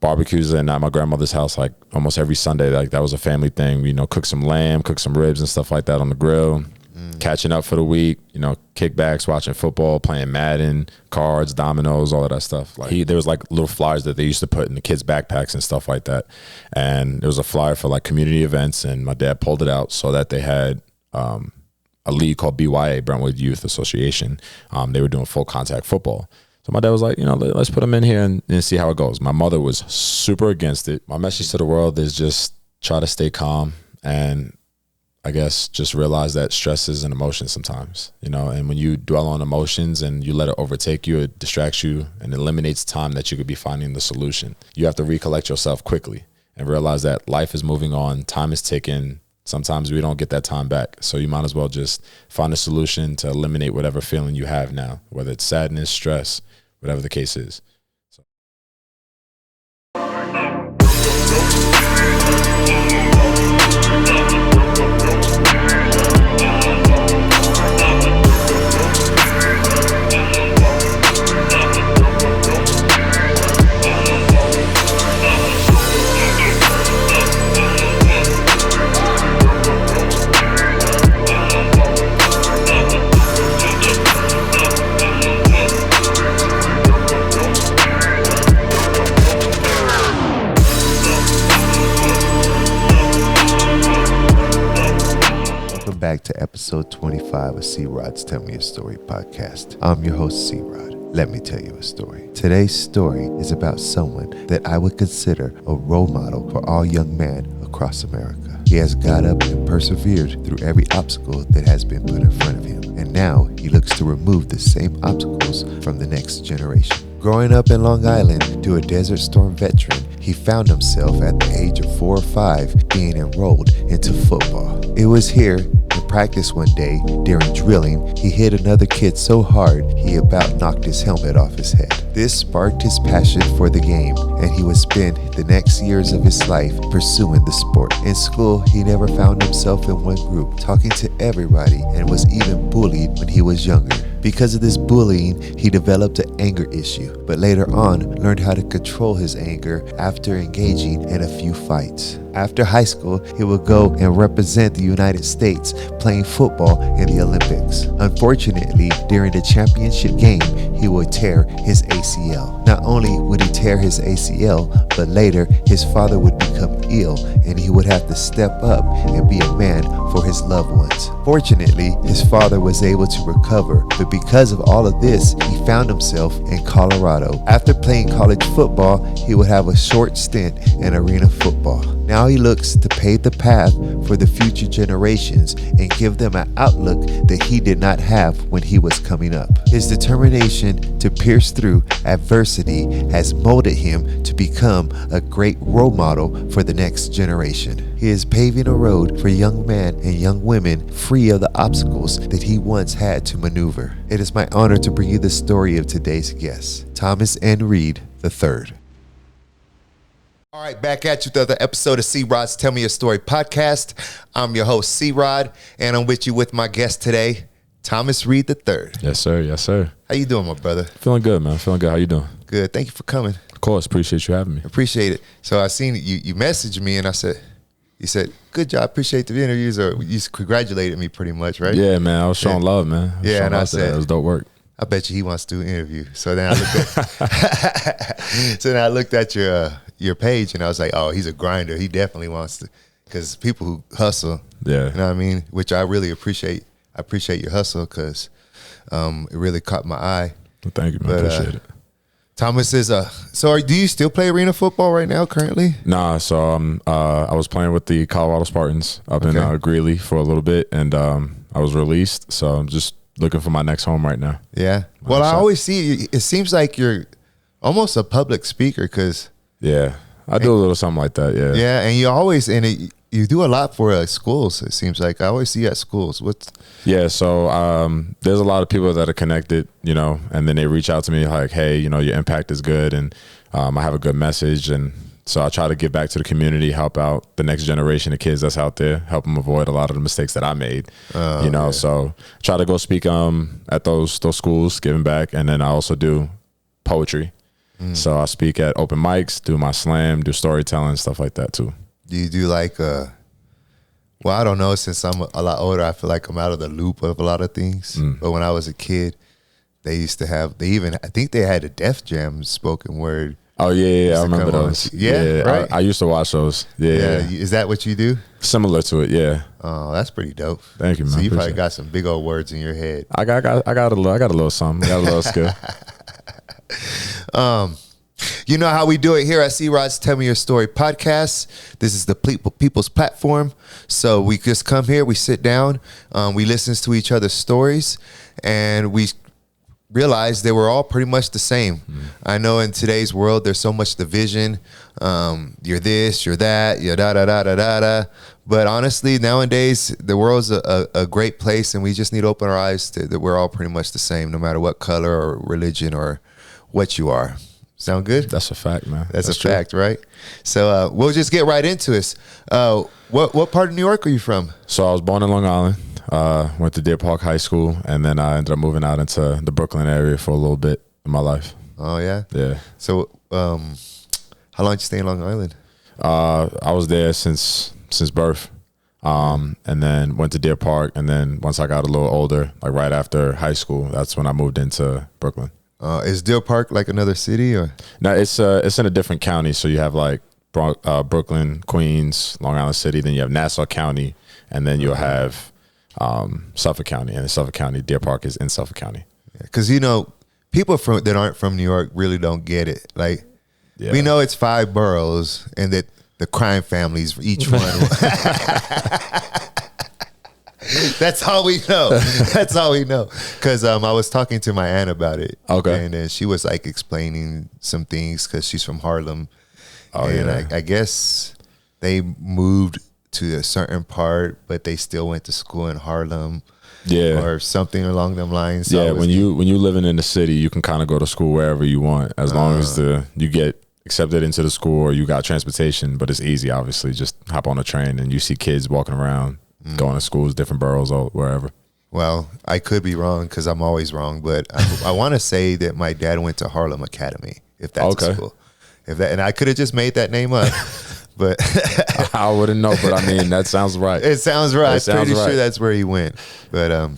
barbecues at my grandmother's house like almost every Sunday. Like that was a family thing. You know, cook some lamb, cook some ribs and stuff like that on the grill. Catching up for the week, you know, kickbacks, watching football, playing Madden, cards, dominoes, all of that stuff. Like there was like little flyers that they used to put in the kids' backpacks and stuff like that. And there was a flyer for like community events, and my dad pulled it out so that they had a league called BYA, Brentwood Youth Association. They were doing full contact football. So my dad was like, you know, let's put them in here and see how it goes. My mother was super against it. My message to the world is just try to stay calm and I guess just realize that stress is an emotion sometimes, you know, and when you dwell on emotions and you let it overtake you, it distracts you and eliminates time that you could be finding the solution. You have to recollect yourself quickly and realize that life is moving on, time is ticking. Sometimes we don't get that time back. So you might as well just find a solution to eliminate whatever feeling you have now, whether it's sadness, stress, whatever the case is. Back to episode 25 of C-Rod's Tell Me a Story podcast. I'm your host, C-Rod. Let me tell you a story. Today's story is about someone that I would consider a role model for all young men across America. He has got up and persevered through every obstacle that has been put in front of him, and now he looks to remove the same obstacles from the next generation. Growing up in Long Island to a Desert Storm veteran, he found himself at the age of 4 or 5 being enrolled into football. It was here in practice one day during drilling, he hit another kid so hard he about knocked his helmet off his head. This sparked his passion for the game, and he would spend the next years of his life pursuing the sport. In school, he never found himself in one group, talking to everybody, and was even bullied when he was younger. Because of this bullying, he developed an anger issue, but later on learned how to control his anger after engaging in a few fights. After high school, he would go and represent the United States playing football in the Olympics. Unfortunately, during the championship game, he would tear his ACL. Not only would he tear his ACL, but later his father would become ill and he would have to step up and be a man for his loved ones. Fortunately, his father was able to recover, but because of all of this, he found himself in Colorado. After playing college football, he would have a short stint in arena football. Now he looks to pave the path for the future generations and give them an outlook that he did not have when he was coming up. His determination to pierce through adversity has molded him to become a great role model for the next generation. He is paving a road for young men and young women free of the obstacles that he once had to maneuver. It is my honor to bring you the story of today's guest, Thomas N. Reed III. All right, back at you with another episode of C-Rod's Tell Me a Story podcast. I'm your host, C-Rod, and I'm with you with my guest today, Thomas Reed III. Yes, sir. Yes, sir. How you doing, my brother? Feeling good, man. Feeling good. How you doing? Good. Thank you for coming. Of course. Appreciate you having me. Appreciate it. So I seen you messaged me, and you said, good job, appreciate the interviews, or you congratulated me pretty much, right? Yeah, man. I was showing love, man. Yeah, and I said, it was dope work. I bet you he wants to do an interview. So then I looked at, your page, and I was like, oh, he's a grinder. He definitely wants to, because people who hustle, yeah, you know what I mean? Which I really appreciate. I appreciate your hustle because it really caught my eye. Well, thank you, man. Appreciate it. Thomas is do you still play arena football right now currently? Nah, so I was playing with the Colorado Spartans up in Greeley for a little bit, and I was released, so I'm just looking for my next home right now. Yeah. Well, I always see it seems like you're almost a public speaker because yeah, I do a little something like that. Yeah. Yeah, and you always you do a lot for schools. It seems like I always see you at schools. Yeah, so there's a lot of people that are connected, you know, and then they reach out to me like, hey, you know, your impact is good, and I have a good message, and so I try to give back to the community, help out the next generation of kids that's out there, help them avoid a lot of the mistakes that I made, you know. Yeah. So try to go speak at those schools, giving back, and then I also do poetry. So I speak at open mics, do my slam, do storytelling, stuff like that too. Do you do like well, I don't know, since I'm a lot older, I feel like I'm out of the loop of a lot of things. But when I was a kid, they used to have, I think they had a Def Jam spoken word. Oh yeah, I remember those. Yeah, right. I used to watch those. Yeah. Is that what you do? Similar to it, yeah. Oh, that's pretty dope. Thank you, man. So you probably got some big old words in your head. I got a little something. I got a little skill. You know how we do it here at C-Rod's Tell Me Your Story podcast. This is the people's platform. So we just come here, we sit down, we listen to each other's stories, and we realize that we're all pretty much the same. I know in today's world, there's so much division. You're this, you're that, you're da-da-da-da-da-da. But honestly, nowadays, the world's a great place, and we just need to open our eyes to that we're all pretty much the same, no matter what color or religion or what you are. Sound good? That's a fact, man. That's a fact, right? So we'll just get right into this. What part of New York are you from? So I was born in Long Island. Went to Deer Park High School, and then I ended up moving out into the Brooklyn area for a little bit in my life. Oh, yeah? Yeah. So how long did you stay in Long Island? I was there since birth, and then went to Deer Park, and then once I got a little older, like right after high school, that's when I moved into Brooklyn. Is Deer Park like another city, or? No, it's in a different county. So you have like Brooklyn, Queens, Long Island City. Then you have Nassau County, and then you'll have Suffolk County. And in Suffolk County, Deer Park is in Suffolk County. Because people that aren't from New York really don't get it. Like we know it's 5 boroughs, and that the crime families for each one. That's all we know. That's all we know. Because I was talking to my aunt about it. Okay. And then she was like explaining some things because she's from Harlem. Oh, and yeah. I guess they moved to a certain part, but they still went to school in Harlem. Yeah. Or something along them lines. So yeah, when you living in the city, you can kind of go to school wherever you want, as long as you get accepted into the school or you got transportation. But it's easy, obviously. Just hop on a train and you see kids walking around. Going to schools, different boroughs, or wherever. Well, I could be wrong because I'm always wrong, but I want to say that my dad went to Harlem Academy, if that's a school. And I could have just made that name up, but I wouldn't know. But I mean, that sounds right. It sounds right. I'm pretty sure that's where he went. But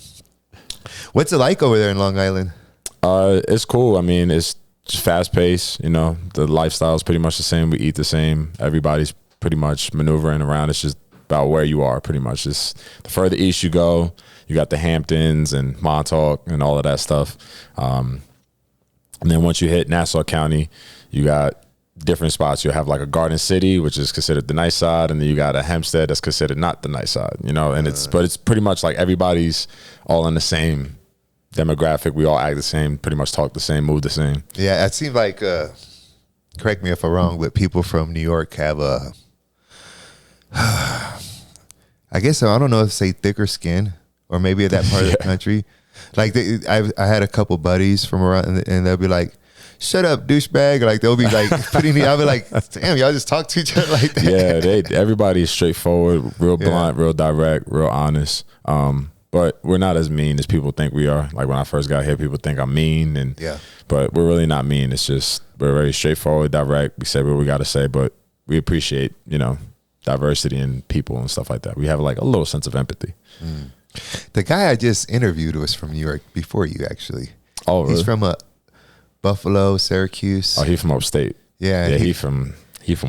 what's it like over there in Long Island? It's cool. I mean, it's just fast paced. The lifestyle is pretty much the same. We eat the same. Everybody's pretty much maneuvering around. It's just about where you are, pretty much. Just the further east you go, you got the Hamptons and Montauk and all of that stuff. And then once you hit Nassau County, you got different spots. You'll have like a Garden City, which is considered the nice side, and then you got a Hempstead that's considered not the nice side. And it's pretty much like everybody's all in the same demographic. We all act the same, pretty much talk the same, move the same. Yeah, it seems like correct me if I'm wrong, but people from New York have a I guess I don't know if to say thicker skin, or maybe that part of the country. Like I had a couple buddies from around, and they'll be like, "Shut up, douchebag!" Like they'll be like putting me. I'll be like, "Damn, y'all just talk to each other like that." Yeah, everybody is straightforward, real blunt, real direct, real honest. But we're not as mean as people think we are. Like when I first got here, people think I'm mean, but we're really not mean. It's just we're very straightforward, direct. We say what we got to say, but we appreciate diversity in people and stuff like that. We have like a little sense of empathy. The guy I just interviewed was from New York before you, actually. Oh, really? He's from Buffalo, Syracuse. Oh, he's from upstate. Yeah, he from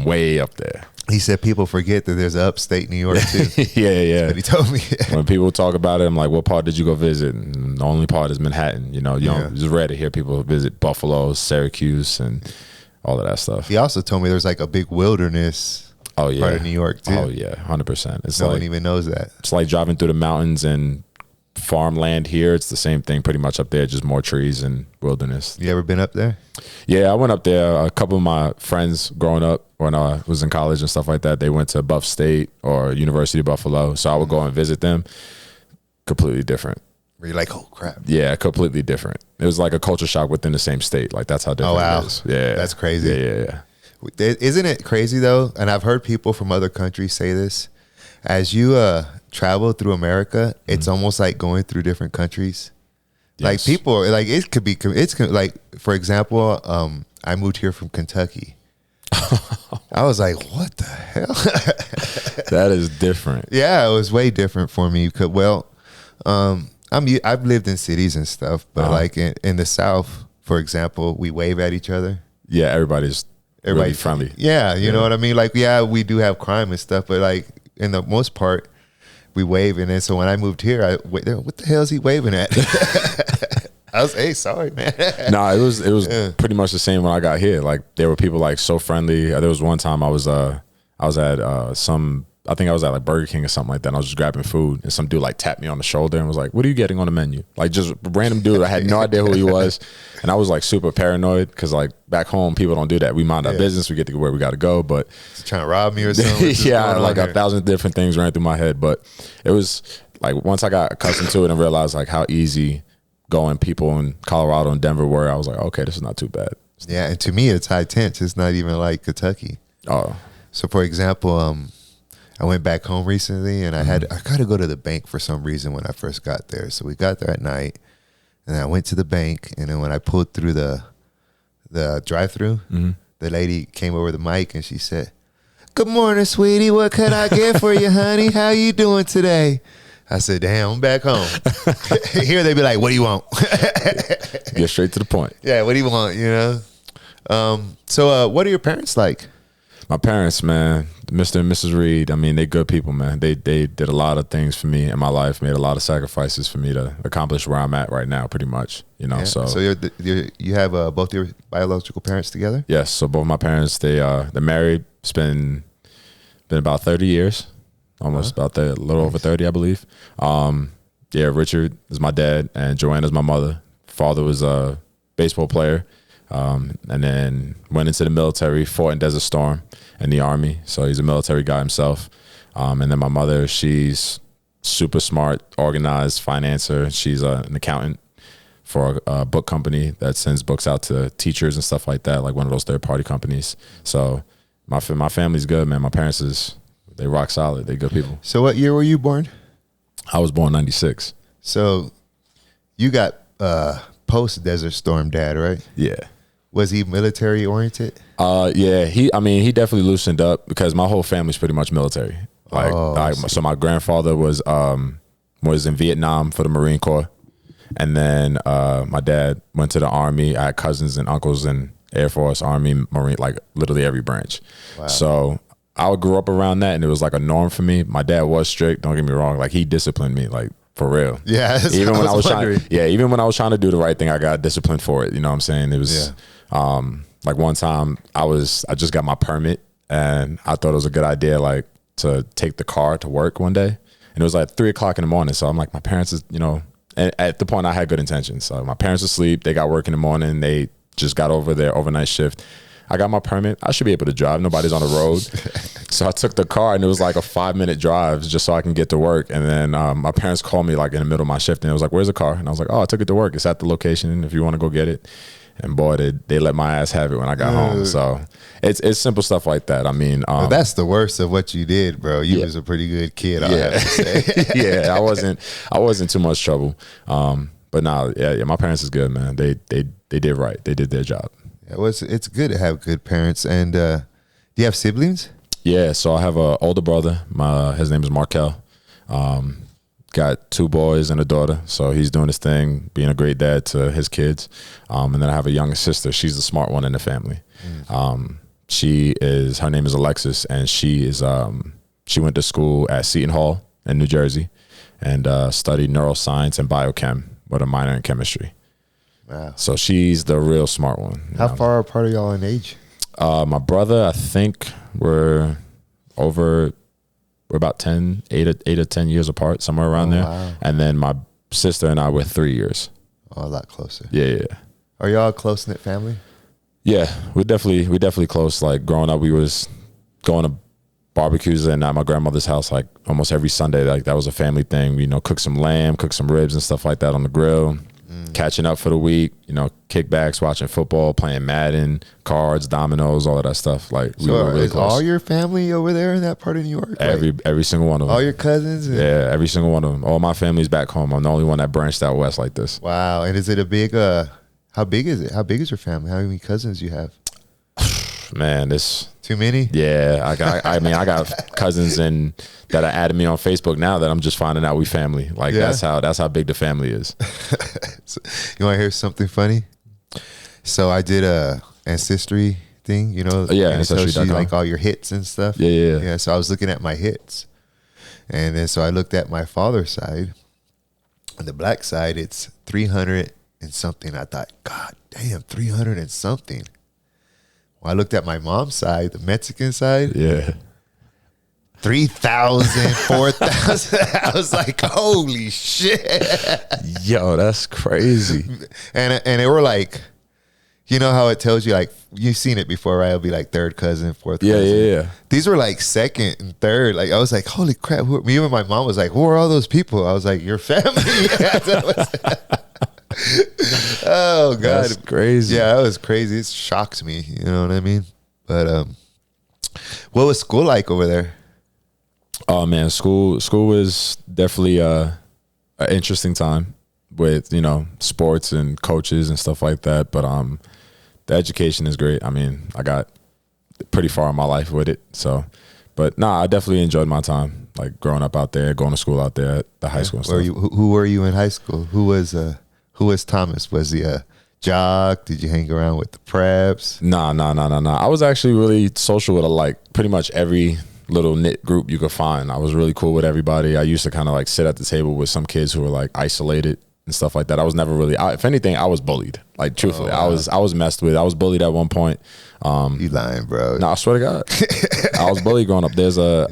way up there. He said people forget that there's upstate New York too. yeah. But he told me when people talk about it, I'm like, "What part did you go visit?" And the only part is Manhattan. It's rare to hear people visit Buffalo, Syracuse, and all of that stuff. He also told me there's like a big wilderness. Oh yeah, part of New York too. Oh yeah, 100%. It's no one even knows that. It's like driving through the mountains and farmland here. It's the same thing pretty much up there, just more trees and wilderness. You ever been up there? Yeah, I went up there. A couple of my friends growing up when I was in college and stuff like that, they went to Buff State or University of Buffalo, so I would go and visit them. Completely different. Were you like, oh crap? Yeah, completely different. It was like a culture shock within the same state. Like that's how different it is. Yeah, that's crazy. Yeah. Isn't it crazy though? And I've heard people from other countries say this. As you travel through America, it's almost like going through different countries. Yes. Like people, like it's like, for example, I moved here from Kentucky. I was like, what the hell? That is different. Yeah, it was way different for me. I've lived in cities and stuff, but like in the South, for example, we wave at each other. Yeah, everybody's really friendly. Yeah, you know what I mean? Like, yeah, we do have crime and stuff, but like in the most part, we wave. And then so when I moved here, what the hell is he waving at? I was, hey, sorry, man. No, it was pretty much the same when I got here. Like there were people like so friendly. There was one time I was at I think I was at like Burger King or something like that. And I was just grabbing food, and some dude like tapped me on the shoulder and was like, "What are you getting on the menu?" Like just random dude. I had no idea who he was, and I was like super paranoid because like back home people don't do that. We mind our business. We get to where we got to go, but he's trying to rob me or something. Yeah, like 1,000 different things ran through my head. But it was like once I got accustomed to it and realized like how easy going people in Colorado and Denver were, I was like, okay, this is not too bad. Yeah, and to me it's high tense. It's not even like Kentucky. Oh, so for example, I went back home recently, and I got to go to the bank for some reason when I first got there. So we got there at night, and I went to the bank, and then when I pulled through the drive-through, the lady came over the mic and she said, "Good morning, sweetie. What can I get for you, honey? How you doing today?" I said, "Damn, I'm back home." Here they be like, "What do you want?" Get straight to the point. Yeah, what do you want? You know. So what are your parents like? My parents, man, Mr. and Mrs. Reed, I mean, they good people, man. They did a lot of things for me in my life, made a lot of sacrifices for me to accomplish where I'm at right now, pretty much, you know. Yeah. So you have both your biological parents together? Yes. So both my parents, they're married. It's been about 30 years, almost a little over 30, I believe. Yeah, Richard is my dad, and Joanna's my mother. Father was a baseball player. And then went into the military, fought in Desert Storm in the Army. So he's a military guy himself. And then my mother, she's super smart, organized, financer. She's an accountant for a book company that sends books out to teachers and stuff like that, like one of those third-party companies. So my family's good, man. My parents, they rock solid. They good people. So what year were you born? I was born 96. So you got post-Desert Storm dad, right? Yeah. Was he military oriented? Yeah, he definitely loosened up because my whole family's pretty much military. So my grandfather was in Vietnam for the Marine Corps, and then my dad went to the Army. I had cousins and uncles in Air Force, Army, Marine, like literally every branch. Wow. So I grew up around that, and it was like a norm for me. My dad was strict. Don't get me wrong; like he disciplined me, like. For real. Yeah. Even when I was trying to do the right thing, I got disciplined for it. You know what I'm saying? It was like one time I just got my permit, and I thought it was a good idea, like to take the car to work one day. And it was like 3 o'clock in the morning. So I'm like, my parents is, you know, and at the point I had good intentions. So my parents asleep, they got work in the morning. They just got over their overnight shift. I got my permit. I should be able to drive. Nobody's on the road. So I took the car, and it was like a 5-minute drive just so I can get to work. And then my parents called me like in the middle of my shift, and it was like, "Where's the car?" And I was like, "Oh, I took it to work. It's at the location if you want to go get it." And boy, they let my ass have it when I got home. So it's simple stuff like that. I mean, well, that's the worst of what you did, bro. You was a pretty good kid. I have to say. Yeah, I wasn't too much trouble. But nah, yeah, my parents is good, man. They did right. They did their job. Yeah, well, it's good to have good parents. And do you have siblings? Yeah, so I have an older brother. His name is Markel. Got 2 boys and a daughter, so he's doing his thing, being a great dad to his kids. And then I have a younger sister. She's the smart one in the family. Her name is Alexis, and she went to school at Seton Hall in New Jersey and studied neuroscience and biochem with a minor in chemistry. Wow. So she's the real smart one. How far apart are y'all in age? My brother, I think we're about 8 or 10 years apart, somewhere around there. Wow. And then my sister and I were 3 years. Oh, a lot closer. Yeah. Are y'all a close-knit family? Yeah, we definitely close. Like growing up, we was going to barbecues at my grandmother's house like almost every Sunday. Like that was a family thing. You know, cook some lamb, cook some ribs and stuff like that on the grill. Catching up for the week, you know, kickbacks, watching football, playing Madden, cards, dominoes, all of that stuff. Like we were really close. All your family over there in that part of New York? Every single one of them. All your cousins? Yeah, every single one of them. All my family's back home. I'm the only one that branched out west like this. Wow. And is it a big How big is it? How big is your family? How many cousins you have? Man, this too many. Yeah, I got cousins that are adding me on Facebook now that I'm just finding out we family. Like that's how big the family is. So, you want to hear something funny? So I did a ancestry thing, ancestry.com, like all your hits and stuff. Yeah. So I was looking at my hits, and then so I looked at my father's side. On the black side, it's 300 and something. I thought, God damn, 300 and something. When I looked at my mom's side, the Mexican side, 3,000, 4,000. I was like, holy shit. Yo, that's crazy. And they were like, you know how it tells you, like, you've seen it before, right? It'll be like third cousin, fourth cousin. Yeah. These were like second and third. Like, I was like, holy crap. Me and my mom was like, who are all those people? I was like, your family. Oh, God. That's crazy. Yeah, that was crazy. It shocked me. You know what I mean? But what was school like over there? Oh, man, school was definitely an interesting time with, sports and coaches and stuff like that. But the education is great. I mean, I got pretty far in my life with it. So, but I definitely enjoyed my time, like growing up out there, going to school out there at the high school and stuff. Who were you in high school? Who was Thomas? Was he a jock? Did you hang around with the preps? Nah. I was actually really social with pretty much every little knit group you could find. I was really cool with everybody. I used to kind of like sit at the table with some kids who were like isolated and stuff like that. I was never really, if anything, I was bullied. Like truthfully, I was messed with. I was bullied at one point. You lying, bro? No, I swear to God, I was bullied growing up.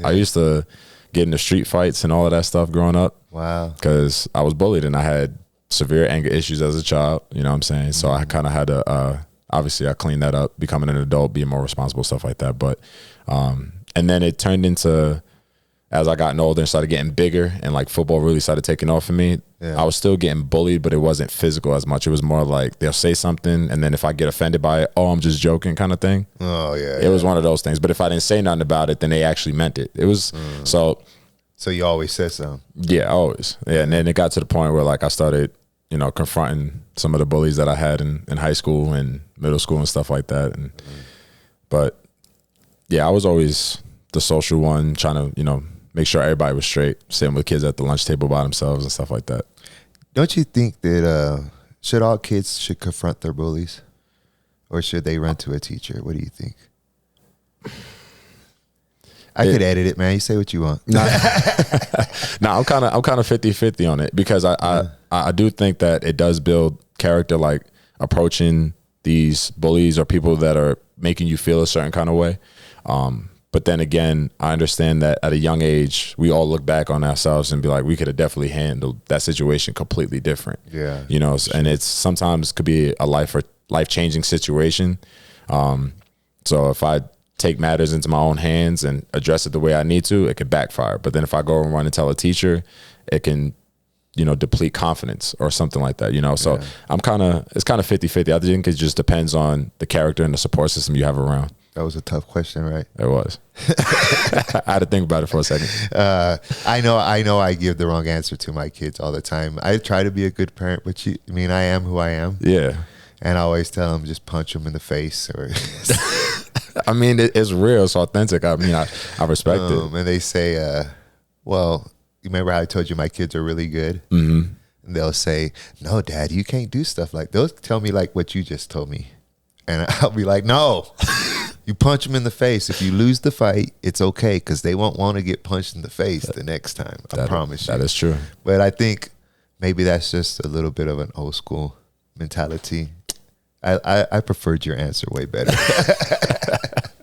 I used to get into street fights and all of that stuff growing up. Wow. Because I was bullied and I had severe anger issues as a child. You know what I'm saying? So I kind of had to, obviously I cleaned that up, becoming an adult, being more responsible, stuff like that. But, and then it turned into, as I gotten older and started getting bigger and like football really started taking off for me, I was still getting bullied, but it wasn't physical as much. It was more like they'll say something and then if I get offended by it, I'm just joking kind of thing. Oh, yeah. It was one of those things. But if I didn't say nothing about it, then they actually meant it. It was, So you always said something? Yeah, always. Yeah, and then it got to the point where like I started, confronting some of the bullies that I had in high school and middle school and stuff like that. And But yeah, I was always the social one, trying to, make sure everybody was straight, sitting with kids at the lunch table by themselves and stuff like that. Don't you think that should all kids should confront their bullies, or should they run to a teacher? What do you think? I could edit it, man. You say what you want. No, I'm kind of 50-50 on it because I do think that it does build character, like approaching these bullies or people that are making you feel a certain kind of way. But then again, I understand that at a young age, we all look back on ourselves and be like, we could have definitely handled that situation completely different. Yeah. And it's sometimes could be a life-changing situation. So if I take matters into my own hands and address it the way I need to, it could backfire. But then if I go and run and tell a teacher, it can, deplete confidence or something like that, So it's kind of 50-50. I think it just depends on the character and the support system you have around. That was a tough question, right? It was. I had to think about it for a second. I know I give the wrong answer to my kids all the time. I try to be a good parent, but I am who I am. Yeah. And I always tell them, just punch them in the face. Or I mean, it's real. It's authentic. I mean, I respect it. And they say, well, you remember how I told you my kids are really good? Mm-hmm. And they'll say, no, Dad, you can't do stuff like, they'll tell me like what you just told me. And I'll be like, no. You punch them in the face. If you lose the fight, it's okay because they won't want to get punched in the face the next time. I promise you. That is true. But I think maybe that's just a little bit of an old school mentality. I preferred your answer way better.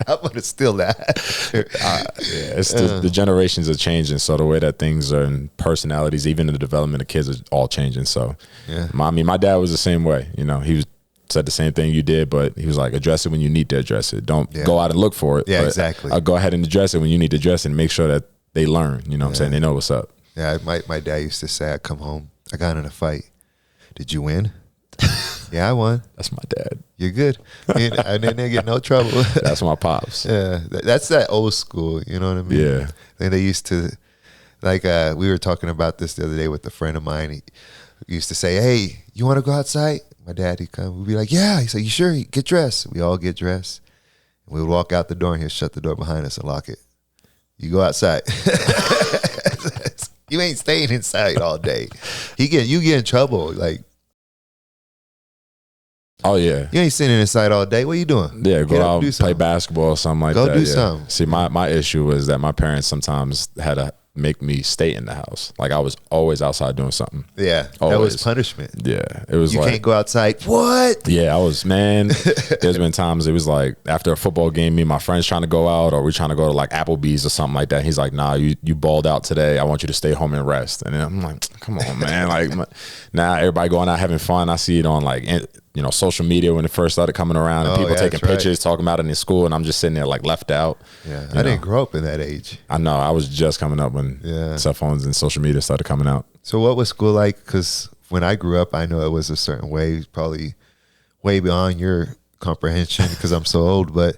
I'm going to steal that. It's the generations are changing. So the way that things are and personalities, even the development of kids are all changing. So my dad was the same way. He said the same thing you did, but he was like, address it when you need to address it. Don't go out and look for it. Yeah, exactly. I'll go ahead and address it when you need to address it and make sure that they learn. You know what I'm saying? They know what's up. Yeah, my dad used to say, I'd come home, I got in a fight. Did you win? Yeah, I won. That's my dad. You're good. I didn't get no trouble. That's my pops. Yeah, that's that old school. You know what I mean? Yeah. And they used to, like, we were talking about this the other day with a friend of mine. He used to say, hey, you want to go outside? my dad, he'd come. We'd be like, yeah. He's like, you sure? Get dressed. We all get dressed. And we would walk out the door and he'd shut the door behind us and lock it. You go outside. You ain't staying inside all day. You get in trouble. Like, oh yeah, you ain't sitting inside all day. What are you doing? Yeah, go out, play basketball or something like that. Go do something. See, my issue was that my parents sometimes had to make me stay in the house. Like I was always outside doing something. Yeah, always. That was punishment. Yeah, it was. You can't go outside. What? Yeah, I was, man. There's been times it was like after a football game, me and my friends trying to go out, or we trying to go to like Applebee's or something like that. He's like, nah, you balled out today. I want you to stay home and rest. And then I'm like, come on, man. Like now everybody going out having fun. I see it on like social media when it first started coming around, and people taking pictures, talking about it in school, and I'm just sitting there like left out. Yeah, I didn't grow up in that age. I know. I was just coming up when cell phones and social media started coming out. So what was school like? Because when I grew up, I know it was a certain way, probably way beyond your comprehension because I'm so old. But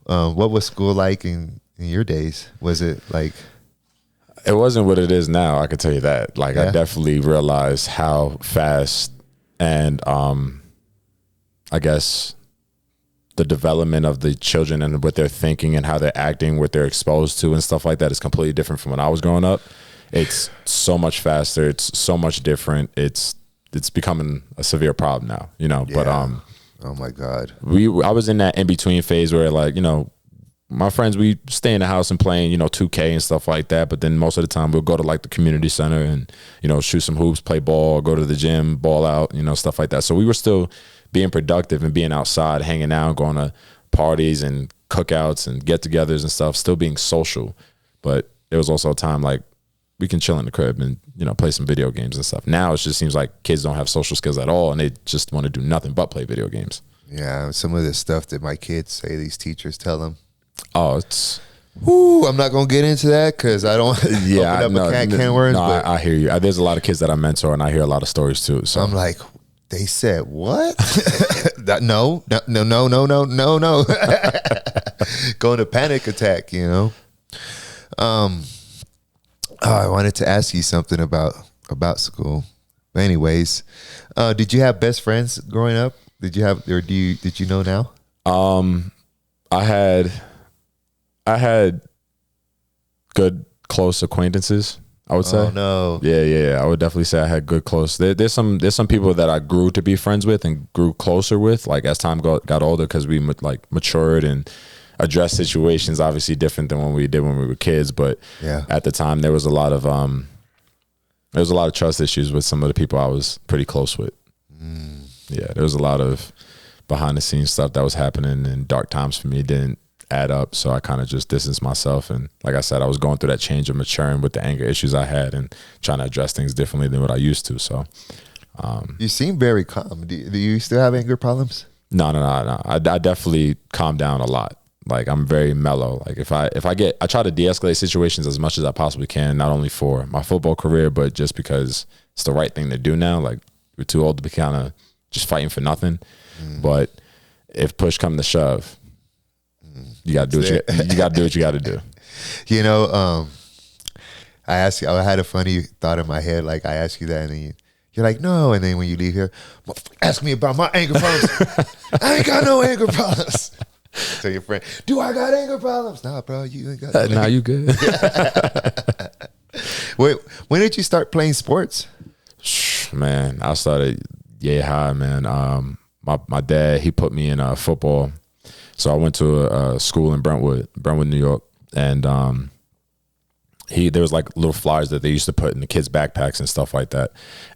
what was school like in your days? Was it like? It wasn't what it is now. I could tell you that. Like I definitely realized how fast and I guess the development of the children and what they're thinking and how they're acting, what they're exposed to and stuff like that is completely different from when I was growing up. It's so much faster. It's so much different. It's becoming a severe problem now, but, oh my God, I was in that in between phase where like, my friends, we stay in the house and playing, 2K and stuff like that. But then most of the time we'll go to like the community center and, shoot some hoops, play ball, go to the gym, ball out, stuff like that. So we were still being productive and being outside, hanging out, going to parties and cookouts and get-togethers and stuff, still being social. But there was also a time like we can chill in the crib and, play some video games and stuff. Now it just seems like kids don't have social skills at all and they just want to do nothing but play video games. Yeah, some of the stuff that my kids say these teachers tell them. Oh, it's... Ooh, I'm not going to get into that because I don't open up a can of worms. No, I hear you. There's a lot of kids that I mentor and I hear a lot of stories too. So I'm like... They said, what? No. Going to panic attack, I wanted to ask you something about school. But anyways, did you have best friends growing up? Did you have, or did you know now? I had good, close acquaintances, I would say. Oh no. Yeah. I would definitely say I had good close. There's some people that I grew to be friends with and grew closer with, like as time got older, because we like matured and addressed situations obviously different than when we did when we were kids. But at the time there was a lot of trust issues with some of the people I was pretty close with. Yeah, there was a lot of behind the scenes stuff that was happening in dark times for me. It didn't add up, so I kind of just distanced myself. And like I said, I was going through that change of maturing with the anger issues I had and trying to address things differently than what I used to. So you seem very calm. Do you still have anger problems? No. I definitely calm down a lot. Like I'm very mellow. Like if I try to de-escalate situations as much as I possibly can, not only for my football career, but just because it's the right thing to do now. Like we're too old to be kind of just fighting for nothing. But if push come to shove, you gotta do what you gotta do what you gotta do. I asked you, I had a funny thought in my head, like I asked you that and then you're like, no, and then when you leave here, ask me about my anger problems. I ain't got no anger problems. Tell your friend, do I got anger problems? Nah, bro, you ain't got no nah, you good. Wait, when did you start playing sports? Man, I started high, man. My dad, he put me in football. So I went to a school in Brentwood, New York, and there was like little flyers that they used to put in the kids' backpacks and stuff like that.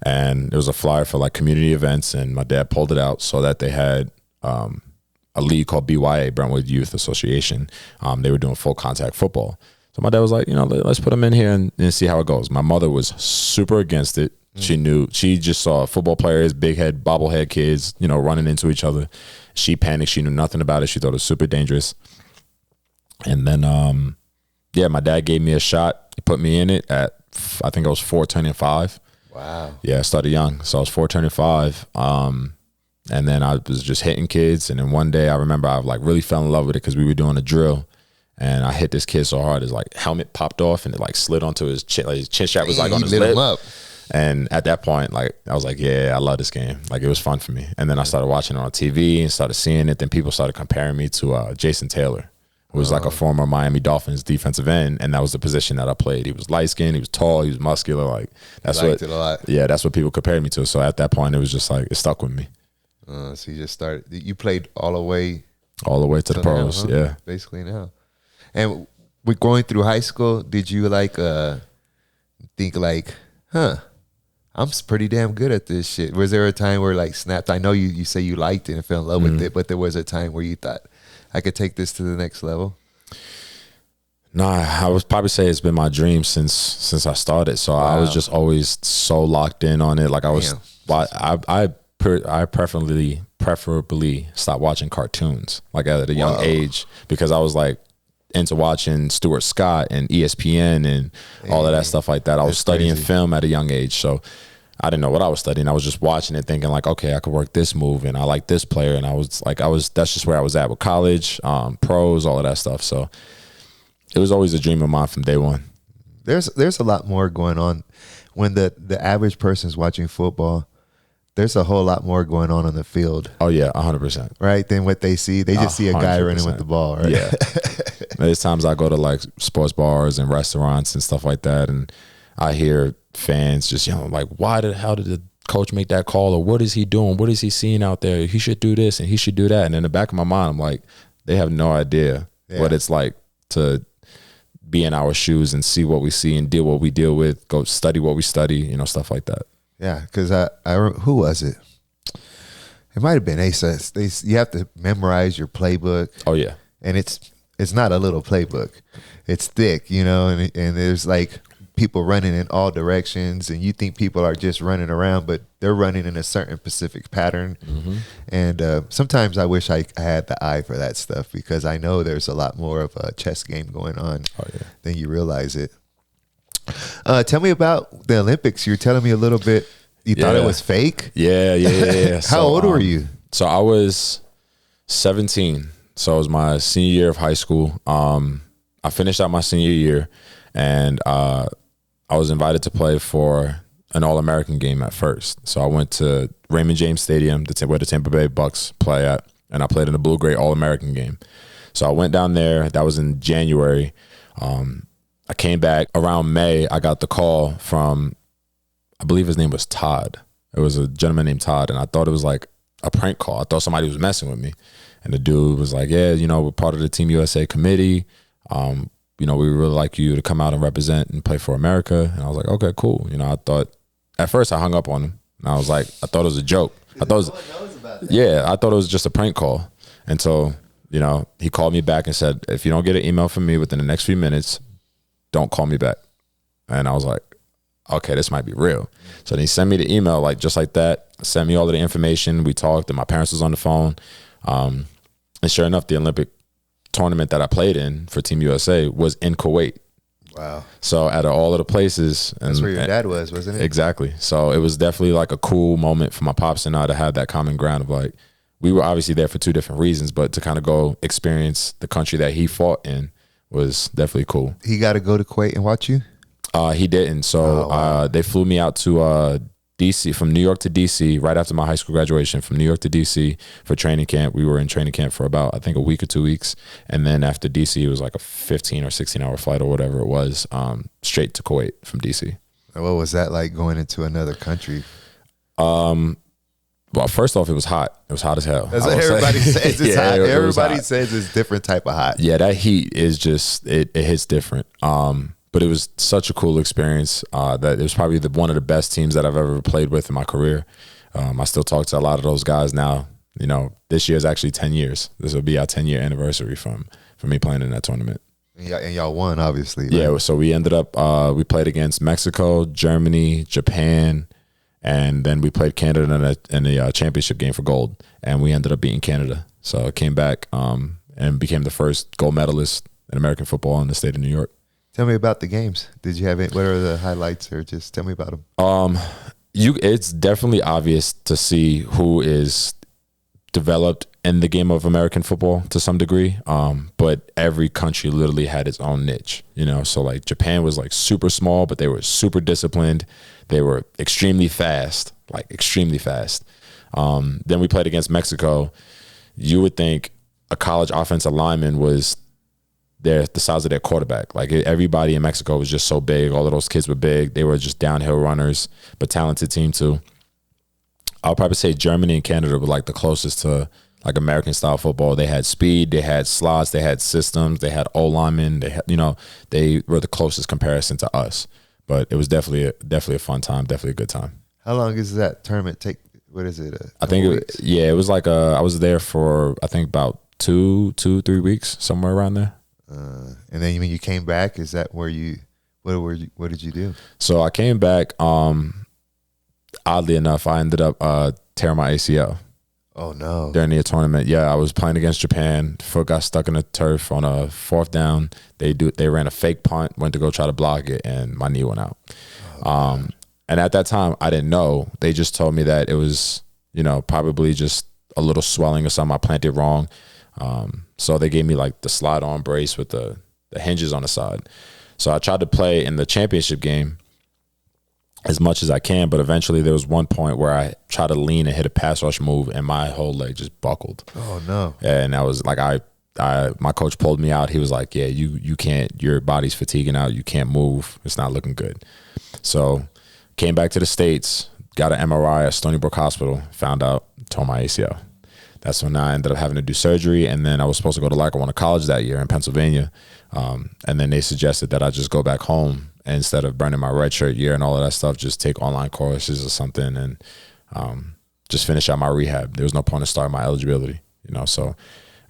And there was a flyer for like community events, and my dad pulled it out so that they had a league called BYA, Brentwood Youth Association. They were doing full contact football. So my dad was like, let's put them in here and see how it goes. My mother was super against it. She just saw football players, big head, bobblehead kids, running into each other. She panicked. She knew nothing about it. She thought it was super dangerous. And then, my dad gave me a shot. He put me in it at, I think I was 4 turning 5. Wow. Yeah, I started young. So I was 4 turning 5. And then I was just hitting kids. And then one day I remember I like really fell in love with it because we were doing a drill. And I hit this kid so hard his like helmet popped off and it like slid onto his chin. Like his chin strap was like on his lip. And at that point, like, I was like, yeah, I love this game. Like, it was fun for me. And then I started watching it on TV and started seeing it. Then people started comparing me to Jason Taylor, who was like a former Miami Dolphins defensive end, and that was the position that I played. He was light skinned, he was tall, he was muscular. Like, that's Liked it a lot. Yeah, that's what people compared me to. So at that point, it was just like, it stuck with me. So you just started. You played all the way To the pros. now, huh? Yeah. Basically now. And with going through high school, did you like think like, I'm pretty damn good at this shit? Was there a time where like snapped? I know you say you liked it and fell in love with it, but there was a time where you thought, I could take this to the next level? Nah, I would probably say it's been my dream since I started. So I was just always so locked in on it. Like I was, I preferably stopped watching cartoons like at a young age, because I was like into watching Stuart Scott and ESPN and all of that stuff like that. I was studying film at a young age, so I didn't know what I was studying. I was just watching it, thinking like, okay, I could work this move, and I like this player, and that's just where I was at with college, pros, all of that stuff. So it was always a dream of mine from day one. There's a lot more going on when the average person's watching football. There's a whole lot more going on the field. Oh yeah, 100%. Right, than what they see. They just see a guy running with the ball. Right? Yeah. There's times I go to like sports bars and restaurants and stuff like that, and I hear fans just yelling like, how did the coach make that call, or what is he doing? What is he seeing out there? He should do this and he should do that. And in the back of my mind, I'm like, they have no idea what it's like to be in our shoes and see what we see and deal what we deal with, go study what we study, stuff like that. Yeah, because who was it? It might have been Asa. You have to memorize your playbook. Oh yeah, and it's not a little playbook. It's thick, and there's like people running in all directions, and you think people are just running around, but they're running in a certain specific pattern. And sometimes I wish I had the eye for that stuff, because I know there's a lot more of a chess game going on than you realize it. Tell me about the Olympics. You were telling me a little bit. You thought it was fake? Yeah. How old were you? So I was 17. So it was my senior year of high school. I finished out my senior year, and I was invited to play for an All-American game at first. So I went to Raymond James Stadium, where the Tampa Bay Bucks play at, and I played in the Blue-Gray All-American game. So I went down there. That was in January. I came back around May. I got the call from, I believe his name was Todd. It was a gentleman named Todd, and I thought it was like a prank call. I thought somebody was messing with me. And the dude was like, yeah, we're part of the Team USA committee. We would really like you to come out and represent and play for America. And I was like, okay, cool. I thought, at first I hung up on him. And I was like, I thought it was a joke. I thought it was just a prank call. And so, he called me back and said, if you don't get an email from me within the next few minutes, don't call me back. And I was like, okay, this might be real. So then he sent me the email, like just like that, sent me all of the information. We talked, and my parents was on the phone. And sure enough, the Olympic tournament that I played in for Team USA was in Kuwait. Wow. So out of all of the places. That's where your dad was, wasn't it? Exactly. So it was definitely like a cool moment for my pops and I to have that common ground of like, we were obviously there for two different reasons, but to kind of go experience the country that he fought in was definitely cool. He got to go to Kuwait and watch you? He didn't. So they flew me out to DC, from New York to DC, right after my high school graduation, from New York to DC for training camp. We were in training camp for about, I think, a week or 2 weeks. And then after DC, it was like a 15 or 16 hour flight or whatever it was, straight to Kuwait from DC. What was that like, going into another country? Well, first off, it was hot. It was hot as hell. That's what everybody says. It's hot. Everybody says it's different type of hot. Yeah, that heat is just, it hits different. But it was such a cool experience that it was probably one of the best teams that I've ever played with in my career. I still talk to a lot of those guys now. This year is actually 10 years. This will be our 10-year anniversary from me playing in that tournament. And y'all won, obviously. Right? Yeah, so we ended up, we played against Mexico, Germany, Japan, and then we played Canada in the championship game for gold, and we ended up beating Canada. So I came back and became the first gold medalist in American football in the state of New York. Tell me about the games. Did you have it? What are the highlights, or just tell me about them? It's definitely obvious to see who is developed in the game of American football to some degree, but every country literally had its own niche, you know. So like Japan was like super small, but they were super disciplined. They were extremely fast, like extremely fast. Then we played against Mexico. You would think a college offensive lineman was the size of their quarterback. Like everybody in Mexico was just so big. All of those kids were big. They were just downhill runners, but talented team too. I'll probably say Germany and Canada were like the closest to like American style football. They had speed, they had slots, they had systems, they had O linemen. They had, you know, they were the closest comparison to us. But it was definitely a fun time, definitely a good time. How long does that tournament take? What is it? I think it was like I was there for I think about 3 weeks, somewhere around there. And then when you came back, is that where you? What did you do? So I came back. Oddly enough, I ended up tearing my ACL. Oh no! During the tournament, yeah, I was playing against Japan. Foot got stuck in the turf on a 4th down. They ran a fake punt, went to go try to block it, and my knee went out. And at that time, I didn't know. They just told me that it was, you know, probably just a little swelling or something. I planted wrong. So they gave me like the slide-on brace with the hinges on the side. So I tried to play in the championship game as much as I can, but eventually there was one point where I tried to lean and hit a pass rush move, and my whole leg just buckled. Oh no! And I was like, my coach pulled me out. He was like, "Yeah, you can't. Your body's fatiguing out. You can't move. It's not looking good." So came back to the States, got an MRI at Stony Brook Hospital, found out, tore my ACL. That's when I ended up having to do surgery, and then I was supposed to go to Lackawanna College that year in Pennsylvania, and then they suggested that I just go back home. And instead of burning my redshirt year and all of that stuff, just take online courses or something and just finish out my rehab. There was no point in starting my eligibility, you know. So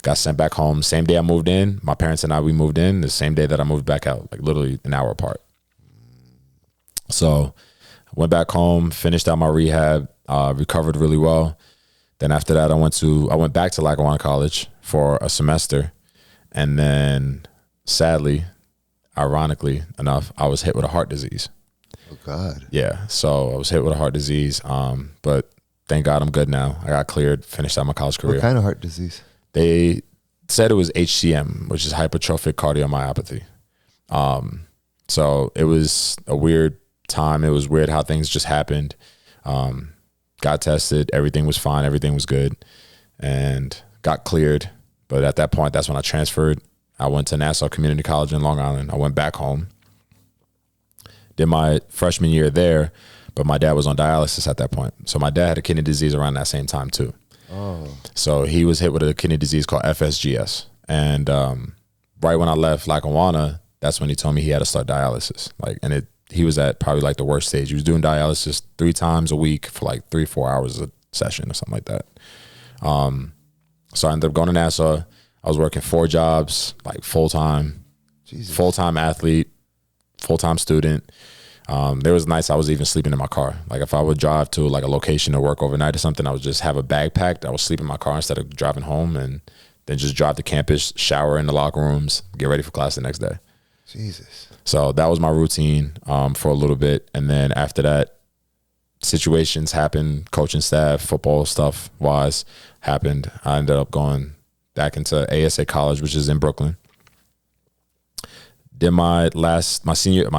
got sent back home. Same day I moved in, my parents and we moved in the same day that I moved back out, like literally an hour apart. So I went back home, finished out my rehab, recovered really well. Then after that, I went back to Lackawanna College for a semester, and then sadly, ironically enough, I was hit with a heart disease. Oh God. Yeah. So I was hit with a heart disease. But thank God I'm good now. I got cleared, finished out my college career. What kind of heart disease? They said it was HCM, which is hypertrophic cardiomyopathy. So it was a weird time. It was weird how things just happened. Got tested. Everything was fine. Everything was good, and got cleared. But at that point, that's when I transferred. I went to Nassau Community College in Long Island. I went back home. Did my freshman year there, but my dad was on dialysis at that point. So my dad had a kidney disease around that same time too. Oh. So he was hit with a kidney disease called FSGS. And right when I left Lackawanna, that's when he told me he had to start dialysis. He was at probably like the worst stage. He was doing dialysis 3 times a week for like 3-4 hours a session or something like that. So I ended up going to Nassau. I was working 4 jobs, like full-time, full-time athlete, full-time student. There was nights I was even sleeping in my car. Like if I would drive to like a location to work overnight or something, I would just have a bag packed. I would sleep in my car instead of driving home, and then just drive to campus, shower in the locker rooms, get ready for class the next day. Jesus. So that was my routine for a little bit. And then after that, situations happened, coaching staff, football stuff wise happened. I ended up going back into ASA College, which is in Brooklyn. Did my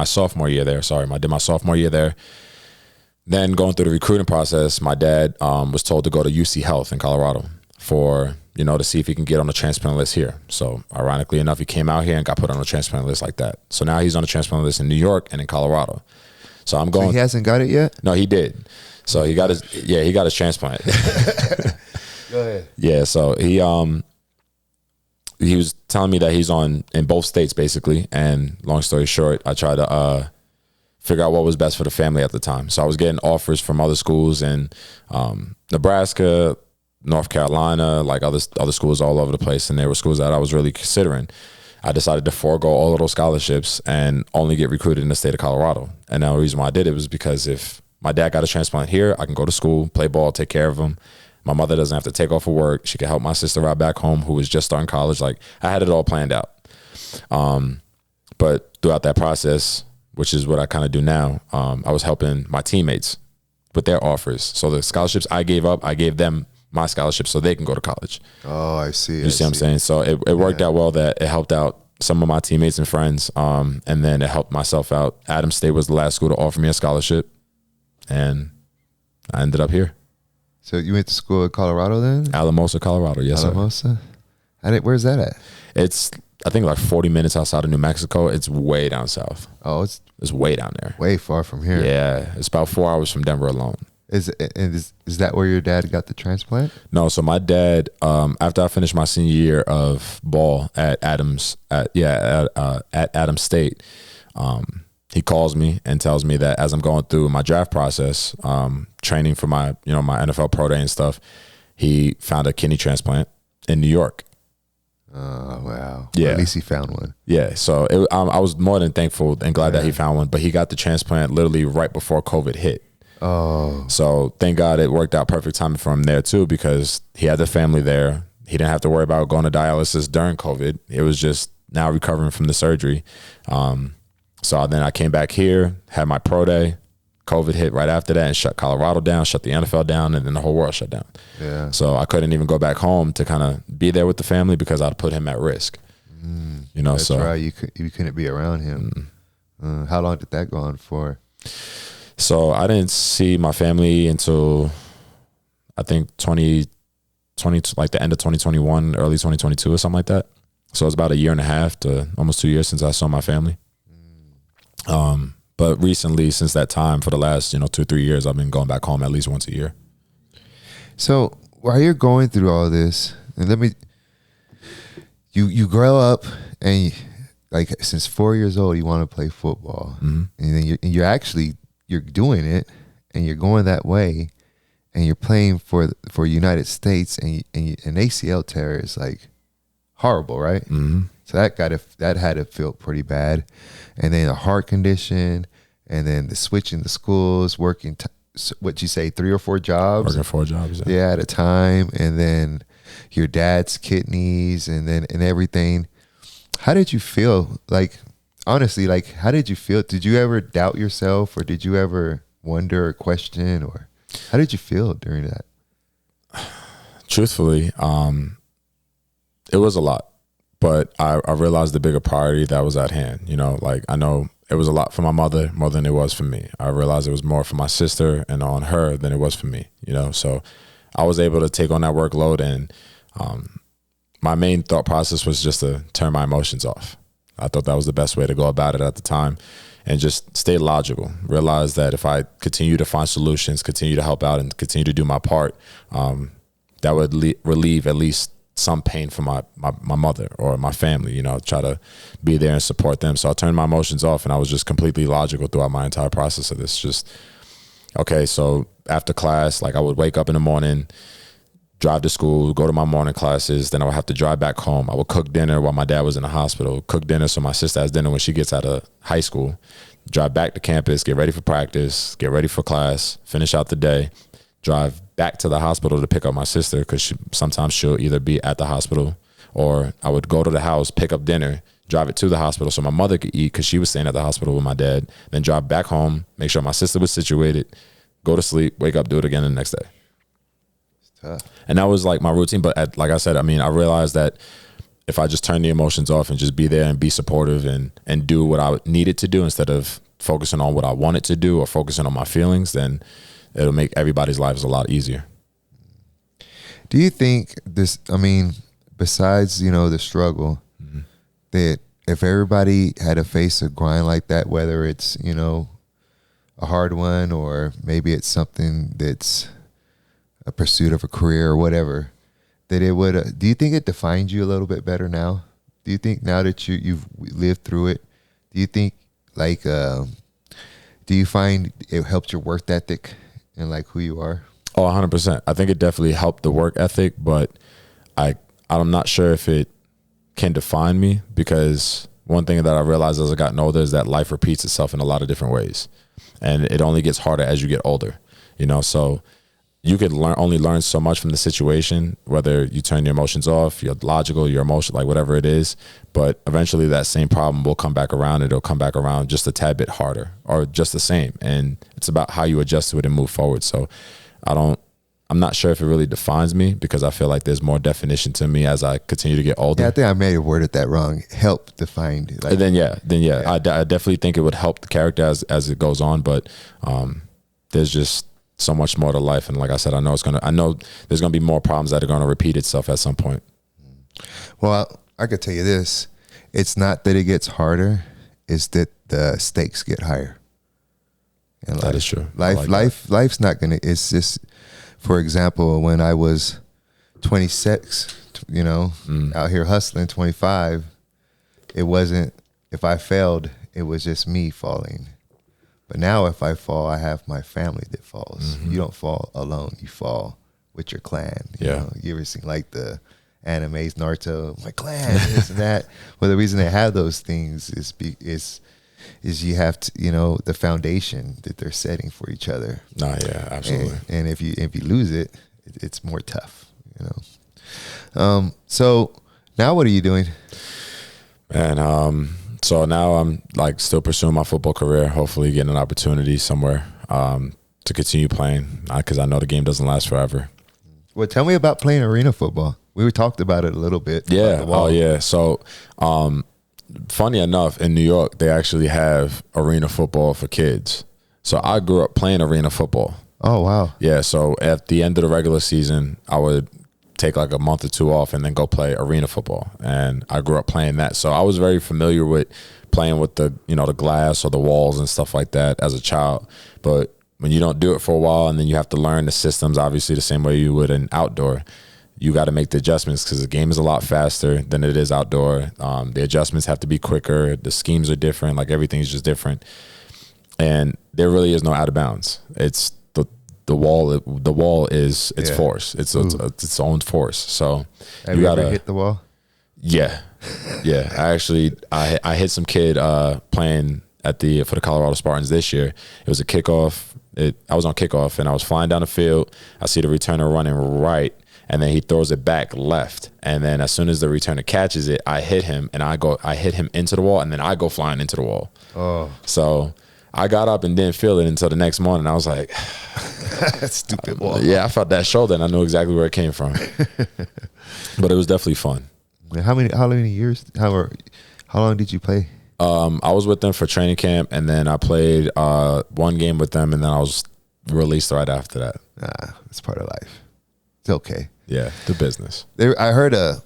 sophomore year there. Did my sophomore year there. Then going through the recruiting process, my dad was told to go to UC Health in Colorado for, to see if he can get on the transplant list here. So ironically enough, he came out here and got put on the transplant list like that. So now he's on the transplant list in New York and in Colorado. So I'm going. So he hasn't got it yet? No, he did. So he got his transplant. Go ahead. Yeah. So he was telling me that he's in both states basically. And long story short, I tried to figure out what was best for the family at the time. So I was getting offers from other schools in Nebraska, North Carolina, like other schools all over the place. And there were schools that I was really considering. I decided to forego all of those scholarships and only get recruited in the state of Colorado. And the reason why I did it was because if my dad got a transplant here, I can go to school, play ball, take care of him. My mother doesn't have to take off of work. She can help my sister out back home who was just starting college. Like I had it all planned out. But throughout that process, which is what I kind of do now, I was helping my teammates with their offers. So the scholarships I gave up, I gave them my scholarship so they can go to college. Oh, I see. You see what I'm saying? So it worked out well that it helped out some of my teammates and friends, and then it helped myself out. Adams State was the last school to offer me a scholarship, and I ended up here. So you went to school in Colorado then? Alamosa, Colorado. Yes, Alamosa? Where's that at? It's, I think, like 40 minutes outside of New Mexico. It's way down south. Oh, it's way down there. way far from here. Yeah, it's about 4 hours from Denver alone. Is that where your dad got the transplant? No, so my dad, after I finished my senior year of ball at Adams State, he calls me and tells me that as I'm going through my draft process, training for my my NFL pro day and stuff, he found a kidney transplant in New York. Oh, wow. Yeah. Well, at least he found one. Yeah, so I was more than thankful and glad that he found one, but he got the transplant literally right before COVID hit. Oh. So thank God it worked out perfect timing for him there too, because he had the family there. He didn't have to worry about going to dialysis during COVID. It was just now recovering from the surgery. So then I came back here, had my pro day. COVID hit right after that and shut Colorado down, shut the NFL down, and then the whole world shut down. Yeah. So I couldn't even go back home to kind of be there with the family because I'd put him at risk. That's right. You couldn't be around him. How long did that go on for? So I didn't see my family until I think 2020, like the end of 2021, early 2022 or something like that. So it's about a year and a half to almost 2 years since I saw my family. But recently, since that time, for the last 2-3 years, I've been going back home at least once a year. So while you're going through all this, and you grow up and like since 4 years old, you want to play football, and then you're doing it, and you're going that way, and you're playing for United States, and an ACL tear is like horrible, right? Mm-hmm. So that had to feel pretty bad, and then a heart condition, and then the switching the schools, working what you say 3 or 4 jobs, Working 4 jobs, yeah, at a time, and then your dad's kidneys, and everything. How did you feel? Like, honestly, like, how did you feel? Did you ever doubt yourself, or did you ever wonder or question, or how did you feel during that? Truthfully, it was a lot, but I realized the bigger priority that was at hand. Like, I know it was a lot for my mother more than it was for me. I realized it was more for my sister and on her than it was for me, so I was able to take on that workload, and my main thought process was just to turn my emotions off. I thought that was the best way to go about it at the time, and just stay logical. Realize that if I continue to find solutions, continue to help out, and continue to do my part, that would relieve at least some pain for my mother or my family, try to be there and support them. So I turned my emotions off, and I was just completely logical throughout my entire process of this. Just, okay, so after class, like I would wake up in the morning, drive to school, go to my morning classes, then I would have to drive back home. I would cook dinner while my dad was in the hospital, cook dinner so my sister has dinner when she gets out of high school, drive back to campus, get ready for practice, get ready for class, finish out the day, drive back to the hospital to pick up my sister, because sometimes she'll either be at the hospital, or I would go to the house, pick up dinner, drive it to the hospital so my mother could eat because she was staying at the hospital with my dad, then drive back home, make sure my sister was situated, go to sleep, wake up, do it again the next day. And that was like my routine. But like I said, I realized that if I just turn the emotions off and just be there and be supportive and do what I needed to do instead of focusing on what I wanted to do or focusing on my feelings, then it'll make everybody's lives a lot easier. Do you think this, besides, the struggle, that if everybody had to face a grind like that, whether it's, a hard one, or maybe it's something that's a pursuit of a career or whatever, that it would, do you think it defines you a little bit better now? Do you think now that you've lived through it, do you think do you find it helped your work ethic and like who you are? Oh, 100%. I think it definitely helped the work ethic, but I'm not sure if it can define me, because one thing that I realized as I got older is that life repeats itself in a lot of different ways, and it only gets harder as you get older, so you could only learn so much from the situation, whether you turn your emotions off, you're logical, your emotion, like whatever it is. But eventually that same problem will come back around. It'll come back around just a tad bit harder or just the same. And it's about how you adjust to it and move forward. So I don't I'm not sure if it really defines me, because I feel like there's more definition to me as I continue to get older. Yeah, I think I may have worded that wrong. Help define it. Like, And then I definitely think it would help the character as it goes on. But there's just so much more to life, and like I said, I know there's gonna be more problems that are gonna repeat itself at some point. Well, I could tell you this: it's not that it gets harder; it's that the stakes get higher. And that is true. Life's not gonna. It's just, for example, when I was 26, out here hustling, 25, it wasn't, if I failed, it was just me falling. But now if I fall, I have my family that falls. You don't fall alone. You fall with your clan. You know? You ever seen like the animes, Naruto, my clan, this and that? Well, the reason they have those things is you have to, the foundation that they're setting for each other. Nah, yeah, absolutely. And if you lose it, it's more tough, So now what are you doing? And so now I'm like still pursuing my football career, hopefully getting an opportunity somewhere to continue playing, because I know the game doesn't last forever. Well, tell me about playing arena football. We talked about it a little bit. Yeah. Oh, yeah. So funny enough, in New York, they actually have arena football for kids. So I grew up playing arena football. Oh, wow. Yeah. So at the end of the regular season, I would take like a month or two off and then go play arena football. And I grew up playing that. So I was very familiar with playing with the glass or the walls and stuff like that as a child. But when you don't do it for a while and then you have to learn the systems, obviously the same way you would in outdoor, you got to make the adjustments, because the game is a lot faster than it is outdoor. The adjustments have to be quicker. The schemes are different. Like, everything's just different. And there really is no out of bounds. It's the wall. The wall is its force. It's its own force. So have you ever hit the wall? Yeah, yeah. I hit some kid playing for the Colorado Spartans this year. It was a kickoff. I was on kickoff and I was flying down the field. I see the returner running right, and then he throws it back left. And then as soon as the returner catches it, I hit him, and I hit him into the wall, and then I go flying into the wall. Oh. So I got up and didn't feel it until the next morning. I was like, stupid wall. Yeah, I felt that shoulder and I knew exactly where it came from. But it was definitely fun. How many years? How long did you play? I was with them for training camp, and then I played one game with them, and then I was released right after that. It's part of life. It's okay. Yeah, the business. I heard oh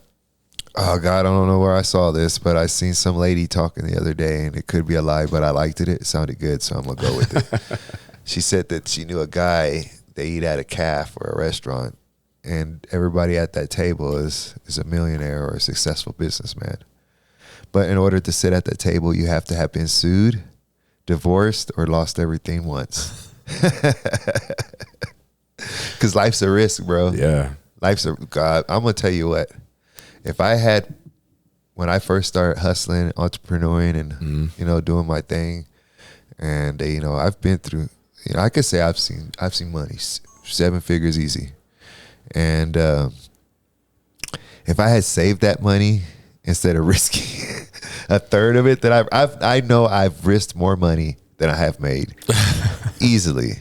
God, I don't know where I saw this, but I seen some lady talking the other day, and it could be a lie, but I liked it. It sounded good, so I'm gonna go with it. She said that she knew a guy, they eat at a cafe or a restaurant, and everybody at that table is a millionaire or a successful businessman. But in order to sit at that table, you have to have been sued, divorced, or lost everything once. Because life's a risk, bro. Yeah. God, I'm going to tell you what. When I first started hustling, entrepreneuring, and, doing my thing, and, I've been through, I could say I've seen money, 7 figures easy. And if I had saved that money instead of risking a third of it, that I know I've risked more money than I have made. Easily.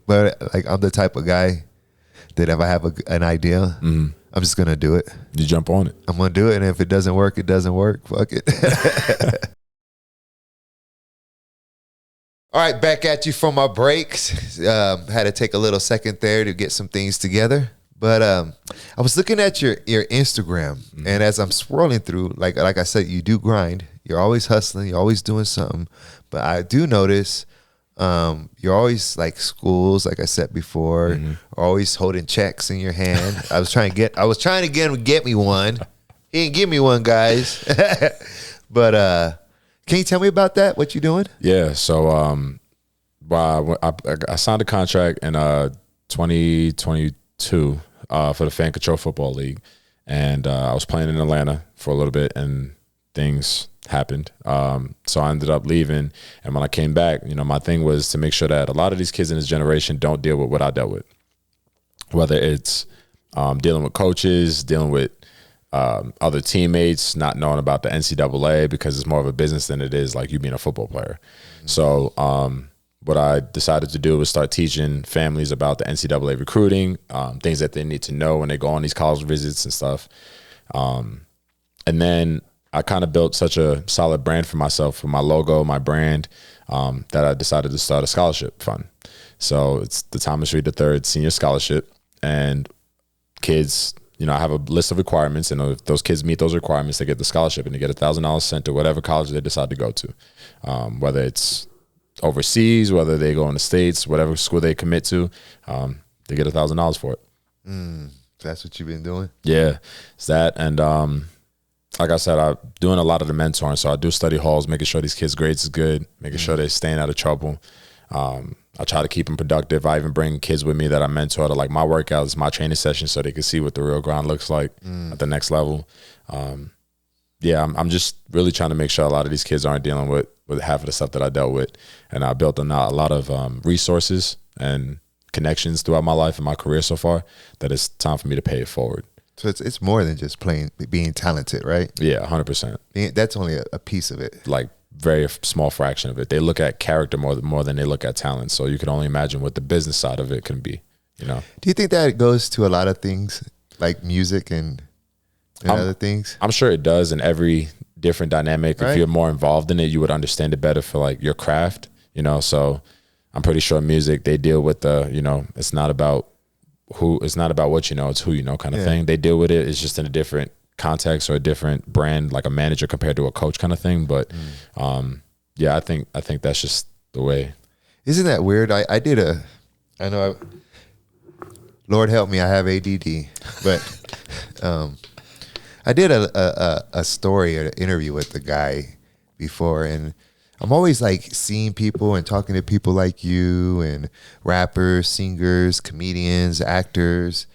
But like, I'm the type of guy that if I have an idea, I'm just going to do it. You jump on it. I'm going to do it. And if it doesn't work, it doesn't work. Fuck it. All right, back at you from our breaks. Had to take a little second there to get some things together. But I was looking at your Instagram, and as I'm scrolling through, like I said, you do grind. You're always hustling. You're always doing something. But I do notice you're always like schools, like I said before, always holding checks in your hand. I was trying to get him to get me one. He didn't give me one, guys. But can you tell me about that? What you doing? Yeah. So I signed a contract in 2022 for the Fan Control Football League, and I was playing in Atlanta for a little bit, and things happened. So I ended up leaving, and when I came back, my thing was to make sure that a lot of these kids in this generation don't deal with what I dealt with, whether it's dealing with coaches, dealing with other teammates, not knowing about the NCAA because it's more of a business than it is like you being a football player. So what I decided to do was start teaching families about the NCAA recruiting, things that they need to know when they go on these college visits and stuff. And then I kind of built such a solid brand for myself, for my logo, my brand, that I decided to start a scholarship fund. So it's the Thomas Reed III Senior Scholarship, and kids, you know, I have a list of requirements, and if those kids meet those requirements, they get the scholarship, and they get $1,000 sent to whatever college they decide to go to, whether it's overseas, whether they go in the States, whatever school they commit to, they get $1,000 for it. That's what you've been doing? Yeah, it's that. And like I said, I'm doing a lot of the mentoring. So I do study halls, making sure these kids' grades is good, making sure they're staying out of trouble. I try to keep them productive. I even bring kids with me that I mentor to like my workouts, my training sessions, so they can see what the real grind looks like at the next level. Yeah, I'm just really trying to make sure a lot of these kids aren't dealing with half of the stuff that I dealt with. And I built a lot of resources and connections throughout my life and my career so far that it's time for me to pay it forward. So it's more than just being talented, right? Yeah, 100%. That's only a piece of it. Like very small fraction of it. They look at character more than they look at talent. So you can only imagine what the business side of it can be, you know? Do you think that goes to a lot of things like music and other things? I'm sure it does in every different dynamic. Right. If you're more involved in it, you would understand it better for like your craft, you know? So I'm pretty sure music, they deal with the, you know, it's not about what you know, it's who you know kind of thing. They deal with it. It's just in a different context or a different brand, like a manager compared to a coach kind of thing. But yeah, I think that's just the way. Isn't that weird? Lord help me, I have ADD, but I did a story or an interview with the guy before, and I'm always like seeing people and talking to people like you and rappers, singers, comedians, actors.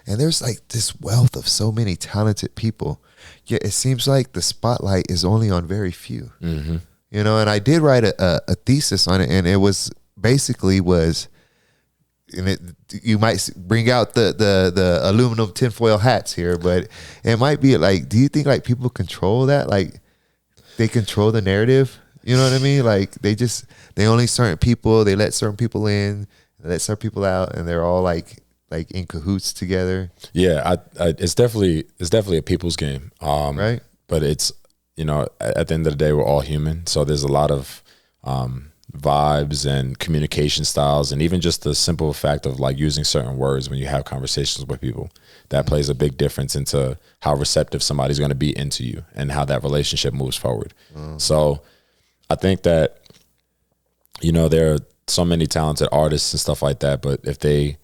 And there's like this wealth of so many talented people. Yet it seems like the spotlight is only on very few. Mm-hmm. You know, and I did write a thesis on it, and it was basically you might bring out the aluminum tinfoil hats here, but it might be like, do you think like people control that? Like they control the narrative? You know what I mean? Like they only certain people, they let certain people in, they let certain people out, and they're all like in cahoots together. Yeah, it's definitely a people's game, right? But it's, you know, at the end of the day, we're all human, so there's a lot of vibes and communication styles, and even just the simple fact of like using certain words when you have conversations with people, that plays a big difference into how receptive somebody's going to be into you and how that relationship moves forward. So I think that, you know, there are so many talented artists and stuff like that, but if they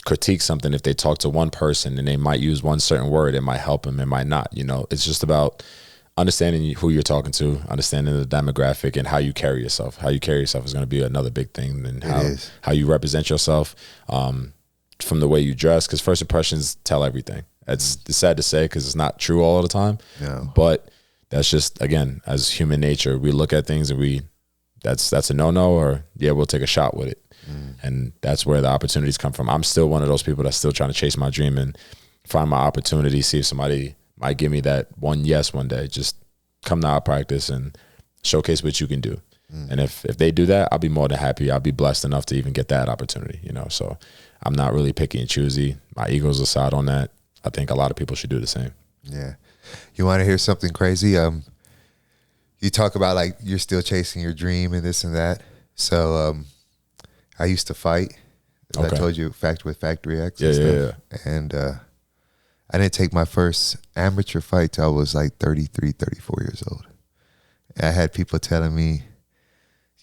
critique something, if they talk to one person and they might use one certain word, it might help them, it might not. You know, it's just about understanding who you're talking to, understanding the demographic, and how you carry yourself. How you carry yourself is going to be another big thing, and how you represent yourself, from the way you dress, because first impressions tell everything. It's sad to say because it's not true all the time, but that's just, again, as human nature, we look at things and that's a no-no, or yeah, we'll take a shot with it. And that's where the opportunities come from. I'm still one of those people that's still trying to chase my dream and find my opportunity, see if somebody might give me that one yes one day. Just come to our practice and showcase what you can do. And if they do that, I'll be more than happy. I'll be blessed enough to even get that opportunity, you know. So I'm not really picky and choosy. My ego's aside on that. I think a lot of people should do the same. Yeah. You want to hear something crazy? You talk about like you're still chasing your dream and this and that. So I used to fight, as I told you, with Factory X and stuff. Yeah. And I didn't take my first amateur fight till I was like 33, 34 years old. And I had people telling me,